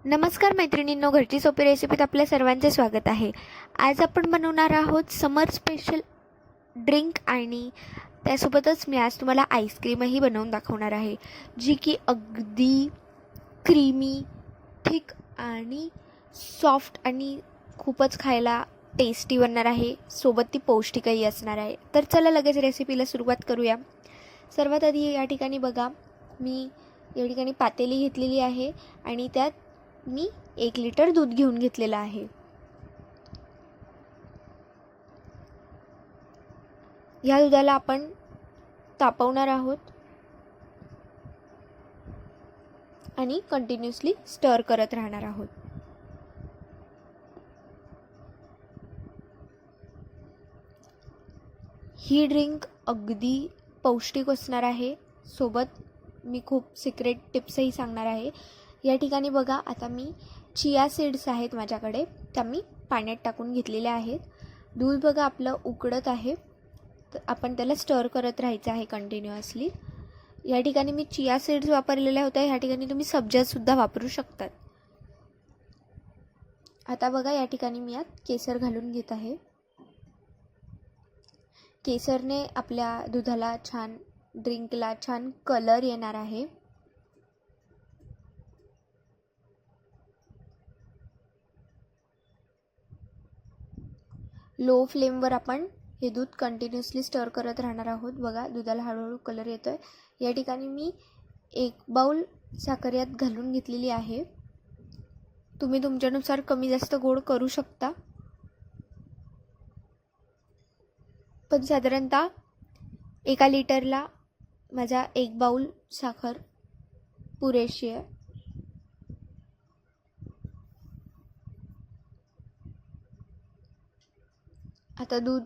नमस्कार मैत्रिणींनो, घरची सोपी रेसिपीत आपल्या सर्वांचे स्वागत आहे. आज आपण बनवणार आहोत समर स्पेशल ड्रिंक आणि त्यासोबतच मी आज तुम्हाला आईस्क्रीमही बनवून दाखवणार आहे, जी की अगदी क्रीमी, थिक आणि सॉफ्ट आणि खूपच खायला टेस्टी बनणार आहे. सोबत ती पौष्टिकही असणार आहे. तर चला लगेच रेसिपीला सुरुवात करूया. सर्वात आधी या ठिकाणी बघा, मी या ठिकाणी पातेली घेतलेली आहे आणि त्यात मी 1 लिटर दूध घेऊन घेतलेलं आहे. या दुधाला आपण तापवणार आहोत आणि कंटिन्युअसली स्टर करत राहणार आहोत. ही ड्रिंक अगदी पौष्टिक असणार आहे. सोबत मी खूप सिक्रेट टिप्सही सांगणार आहे. या ठिकाणी बघा, आता मी चिया सीड्स आहेत माझ्याकडे, त्या मी पाण्यात टाकून घेतलेल्या आहेत. दूध बघा आपलं उकळत आहे, तर आपण त्याला स्टर करत राहायचं आहे कंटिन्युअसली. या ठिकाणी मी चिया सीड्स वापरलेल्या होत्या. ह्या ठिकाणी तुम्ही सब्जासुद्धा वापरू शकतात. आता बघा, या ठिकाणी मी यात केसर घालून घेत आहे. केसरने आपल्या दुधाला छान, ड्रिंकला छान कलर येणार आहे. लो फ्लेमवर आपण हे दूध कंटिन्युअसली स्टर करत राहणार आहोत. बघा, दुधाला हळूहळू कलर येतोय. या ठिकाणी मी 1 बाउल साखर यात घालून घेतलेली आहे. तुम्ही तुमच्यानुसार कमी जास्त गोड करू शकता, पण साधारणतः 1 लिटरला माझा 1 बाउल साखर पुरेशी आहे. आता दूध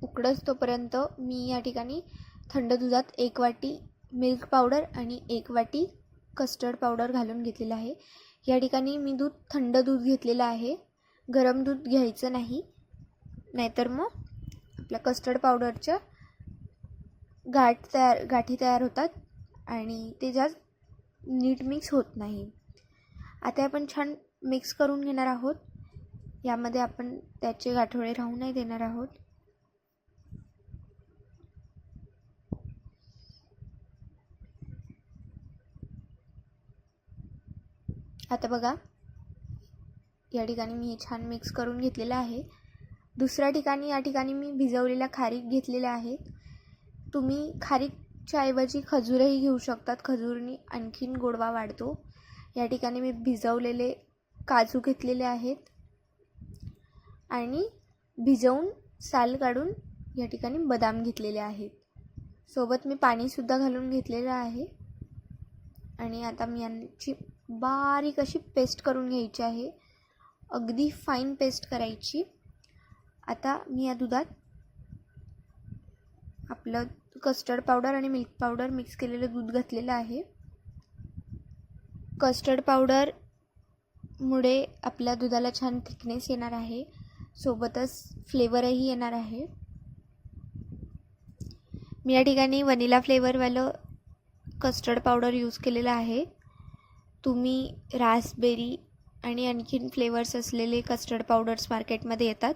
उकळत तोपर्यंत मी या ठिकाणी थंड दुधात 1 वाटी मिल्क पावडर आणि 1 वाटी कस्टर्ड पावडर घालून घेतलेलं आहे. या ठिकाणी मी थंड दूध घेतलेलं आहे. गरम दूध घ्यायचं नाही, नाहीतर मग आपल्या कस्टर्ड पावडरच्या गाठी तयार होतात आणि ते जास्त नीट मिक्स होत नाही. आता आपण छान मिक्स करून घेणार आहोत. यामध्ये आपण त्याचे गाठोडे राहू नाही देणार आहोत. आता बघा, या ठिकाणी मी हे छान मिक्स करून घेतलेलं आहे. दुसऱ्या ठिकाणी या ठिकाणी मी भिजवलेल्या खारीक घेतलेल्या आहेत. तुम्ही खारीकच्या ऐवजी खजूरही घेऊ शकतात. खजूरनी आणखीन गोडवा वाढतो. या ठिकाणी मी भिजवलेले काजू घेतलेले आहेत आणि भिजवून साल काढून या ठिकाणी बदाम घेतलेले आहेत. सोबत मी पाणीसुद्धा घालून घेतलेलं आहे. आणि आता मी यांची बारीक अशी पेस्ट करून घ्यायची आहे. अगदी फाईन पेस्ट करायची. आता मी या दुधात आपलं कस्टर्ड पावडर आणि मिल्क पावडर मिक्स केलेलं दूध घातलेलं आहे. कस्टर्ड पावडरमुळे आपल्या दुधाला छान थिकनेस येणार आहे, सोबतच फ्लेवरही येणार आहे. मी या ठिकाणी वनिला फ्लेवरवालं कस्टर्ड पावडर यूज केलेलं आहे. तुम्ही रास्पबेरी आणि आणखीन फ्लेवर्स असलेले कस्टर्ड पावडर्स मार्केटमध्ये येतात,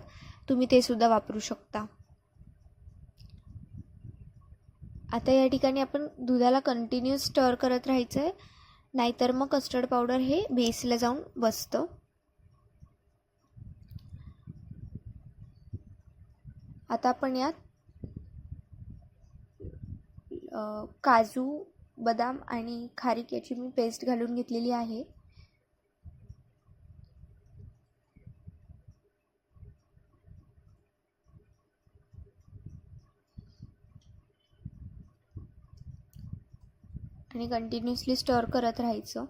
तुम्ही ते सुद्धा वापरू शकता. आता या ठिकाणी आपण दुधाला कंटिन्यूअस स्टर करत राहायचं आहे, नाहीतर मग कस्टर्ड पावडर हे बेसला जाऊन बसतं. आता आपण यात काजू, बदाम आणि खारीक याची मी पेस्ट घालून घेतलेली आहे. आणि कंटिन्युअसली स्टर करत राहायचं.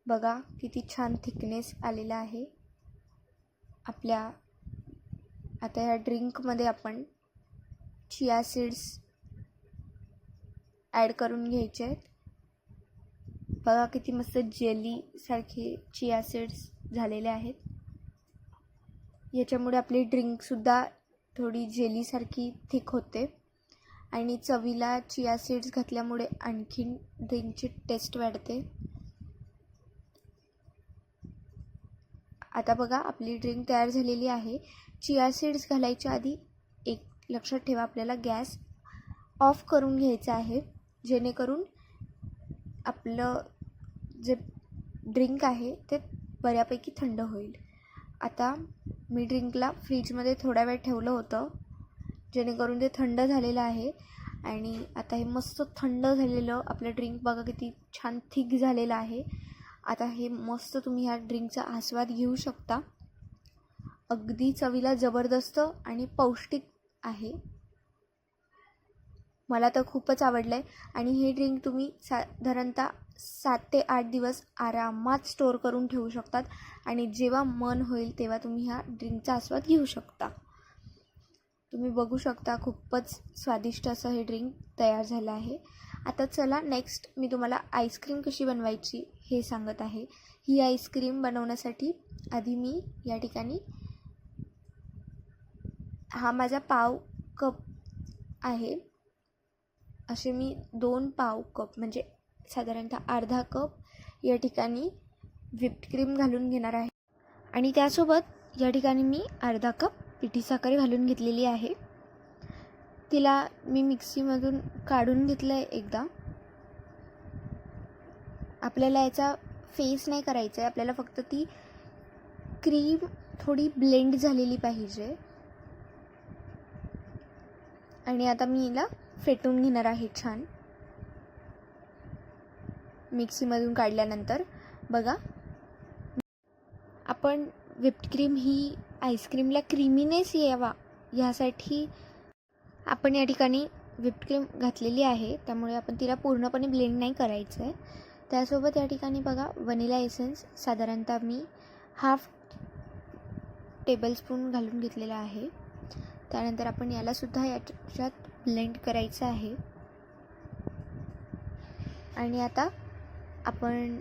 बघा, किती छान थिकनेस आलेला आहे आपल्या. आता या ड्रिंकमध्ये आपण चिया सीड्स ॲड करून घ्यायचे आहेत. बघा, किती मस्त जेलीसारखे चिया सीड्स झालेले आहेत. याच्यामुळे आपली ड्रिंकसुद्धा थोडी जेलीसारखी थिक होते आणि चवीला चिया सीड्स घातल्यामुळे आणखीन ड्रिंकची टेस्ट वाढते. आता बघा आपली ड्रिंक तयार झालेली आहे. चिया सीड्स घालायच्या आधी एक लक्षात ठेवा, आपल्याला गॅस ऑफ करून घ्यायचा आहे, जेणेकरून आपलं जे ड्रिंक आहे ते बऱ्यापैकी थंड होईल. आता मी ड्रिंकला फ्रीजमध्ये थोडा वेळ ठेवलं होतं, जेणेकरून ते थंड झालेलं आहे. आणि आता हे मस्त थंड झालेलं आपलं ड्रिंक बघा किती छान थिक झालेलं आहे. आता हे मस्त तुम्ही ह्या ड्रिंकचा आस्वाद घेऊ शकता. अगदी चवीला जबरदस्त आणि पौष्टिक आहे. मला तर खूपच आवडलं आहे. आणि हे ड्रिंक तुम्ही साधारणतः 7 ते 8 दिवस आरामात स्टोअर करून ठेवू शकतात आणि जेव्हा मन होईल तेव्हा तुम्ही ह्या ड्रिंकचा आस्वाद घेऊ शकता. तुम्ही बघू शकता खूपच स्वादिष्ट असं हे ड्रिंक तयार झालं आहे. आता चला नेक्स्ट मी तुम्हाला आईस्क्रीम कशी बनवायची हे सांगत आहे. ही आईस्क्रीम बनवण्यासाठी आधी मी या ठिकाणी हा माझा पाव कप आहे, असे मी 2 पाव कप म्हणजे साधारणतः अर्धा कप या ठिकाणी व्हिप्ड क्रीम घालून घेणार आहे. आणि त्यासोबत या ठिकाणी मी अर्धा कप पिठी साखर घालून घेतलेली आहे. तिला मी मिक्सीमधून काढून घेतलं आहे एकदा. आपल्याला याचा फेस नाही करायचा आहे, आपल्याला फक्त ती क्रीम थोडी ब्लेंड झालेली पाहिजे. आणि आता मी हिला फेटून घेणार आहे छान मिक्सीमधून काढल्यानंतर. बघा आपण व्हिप्ड क्रीम ही आईस्क्रीमला क्रीमीनेस यावा यासाठी आपण या ठिकाणी व्हिप्ड क्रीम घातलेली आहे, त्यामुळे आपण तिला पूर्णपणे ब्लेंड नाही करायचं आहे. त्यासोबत या ठिकाणी बघा व्हॅनिला एसेन्स साधारणतः मी 1/2 टेबलस्पून घालून घेतलेला आहे. त्यानंतर आपण यालासुद्धा याच्यात ब्लेंड करायचं आहे. आणि आता आपण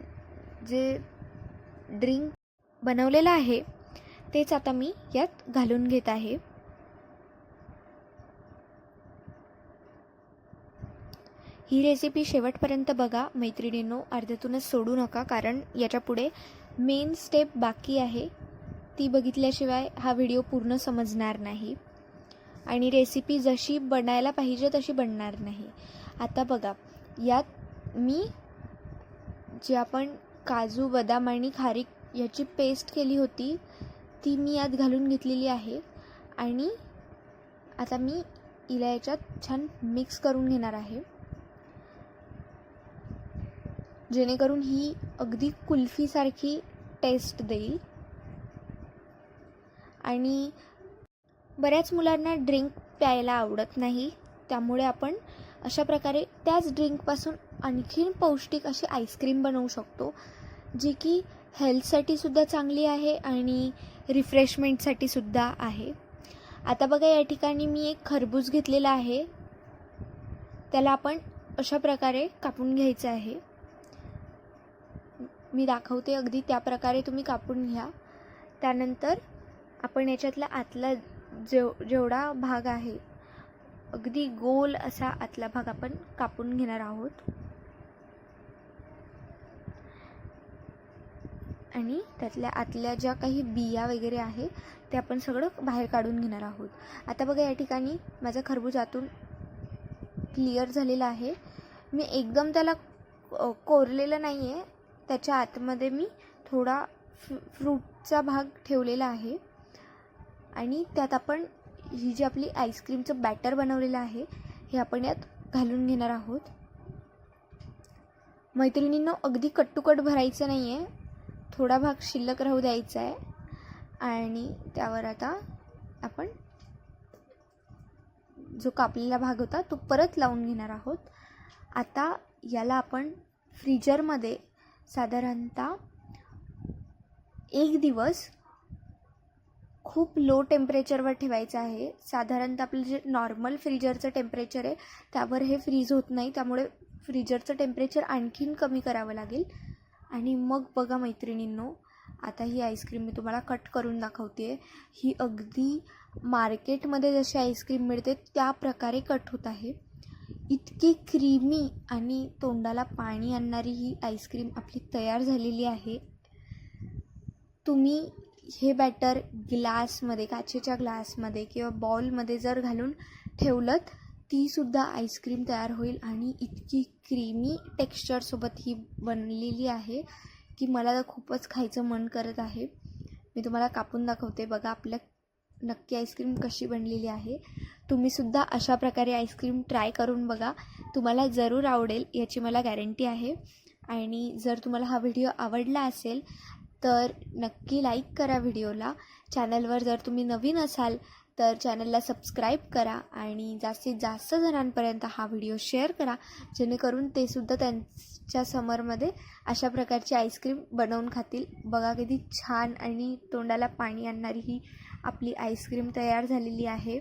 जे ड्रिंक बनवलेलं आहे तेच आता मी यात घालून घेत आहे. ही रेसिपी शेवटपर्यंत बघा मैत्रिणींनो, अर्ध्यातूनच सोडू नका, कारण याच्या पुढे मेन स्टेप बाकी आहे. ती बघितल्याशिवाय हा व्हिडिओ पूर्ण समजणार नाही आणि रेसिपी जशी बनायला पाहिजे तशी बनणार नाही. आता बघा यात मी जे आपण काजू बदाम आणि खारीक याची पेस्ट केली होती ती मी यात घालून घेतलेली आहे. आणि आता मी हिला याच्यात छान मिक्स करून घेणार आहे, जेणेकरून ही अगदी कुल्फीसारखी टेस्ट देईल. आणि बऱ्याच मुलांना ड्रिंक प्यायला आवडत नाही, त्यामुळे आपण अशा प्रकारे त्याच ड्रिंकपासून आणखीन पौष्टिक अशी आईस्क्रीम बनवू शकतो, जी की हेल्थसाठीसुद्धा चांगली आहे आणि रिफ्रेशमेंटसाठीसुद्धा आहे. आता बघा या ठिकाणी मी एक खरबूज घेतलेला आहे, त्याला आपण अशा प्रकारे कापून घ्यायचं आहे. मी दाखवते अगदी त्या प्रकारे तुम्ही कापून घ्या. त्यानंतर आपण याच्यातला आतला जेवढा भाग आहे अगदी गोल असा आतला भाग आपण कापून घेणार आहोत. आणि त्यातल्या आतल्या ज्या काही बिया वगैरे आहे ते आपण सगळं बाहेर काढून घेणार आहोत. आता बघा या ठिकाणी माझा खरबूज आतून क्लिअर झालेला आहे. मी एकदम त्याला कोरलेलं नाही आहे, त्याच्या आतमध्ये मी थोडा फ्रूटचा भाग ठेवलेला आहे. आणि त्यात आपण ही जी आपली आईस्क्रीमचं बॅटर बनवलेलं आहे हे आपण यात घालून घेणार आहोत. मैत्रिणींनो अगदी कट्टुकट भरायचं नाही आहे, थोडा भाग शिल्लक राहू द्यायचा आहे. आणि त्यावर आता आपण जो कापलेला भाग होता तो परत लावून घेणार आहोत. आता याला आपण फ्रीजरमध्ये साधारणतः 1 दिवस खूप लो टेम्परेचरवर ठेवायचं आहे. साधारणतः आपलं जे नॉर्मल फ्रीजरचं टेम्परेचर आहे त्यावर हे फ्रीज होत नाही, त्यामुळे फ्रीजरचं टेम्परेचर आणखीन कमी करावं लागेल. आणि मग बघा मैत्रिणींनो, आता ही आईस्क्रीम मी तुम्हाला कट करून दाखवते. ही अगदी मार्केटमध्ये जशी आईस्क्रीम मिळते त्या प्रकारे कट होत आहे. इतकी क्रीमी आणि तोंडाला पाणी आणणारी ही आईस्क्रीम आपली तयार झालेली आहे. तुम्ही हे बॅटर ग्लासमध्ये, काचेच्या ग्लासमध्ये किंवा बॉलमध्ये जर घालून ठेवलं तीसुद्धा आईस्क्रीम तयार होईल आणि इतकी क्रीमी टेक्स्चरसोबत ही बनलेली आहे की मला तर खूपच खायचं मन करत आहे. मी तुम्हाला कापून दाखवते. बघा आपलं नक्की आईस्क्रीम कशी बनलेली आहे. तुम्हीसुद्धा अशा प्रकारे आईस्क्रीम ट्राय करून बघा, तुम्हाला जरूर आवडेल याची मला गॅरंटी आहे. आणि जर तुम्हाला हा व्हिडिओ आवडला असेल तर नक्की लाईक करा व्हिडिओला. चॅनलवर जर तुम्ही नवीन असाल तर चॅनलला सबस्क्राईब करा आणि जास्तीत जास्त जणांपर्यंत हा व्हिडिओ शेअर करा, जेणेकरून ते सुद्धा त्यांच्या समरमध्ये अशा प्रकारची आईस्क्रीम बनवून खातील. बघा किती छान आणि तोंडाला पाणी आणणारी ही आपली आईस्क्रीम तयार झालेली आहे.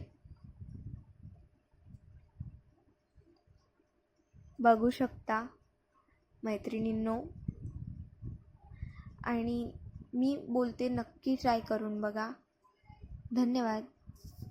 बघू शकता मैत्रिणींनो. आणि मी बोलते नक्की ट्राय करून बघा. धन्यवाद.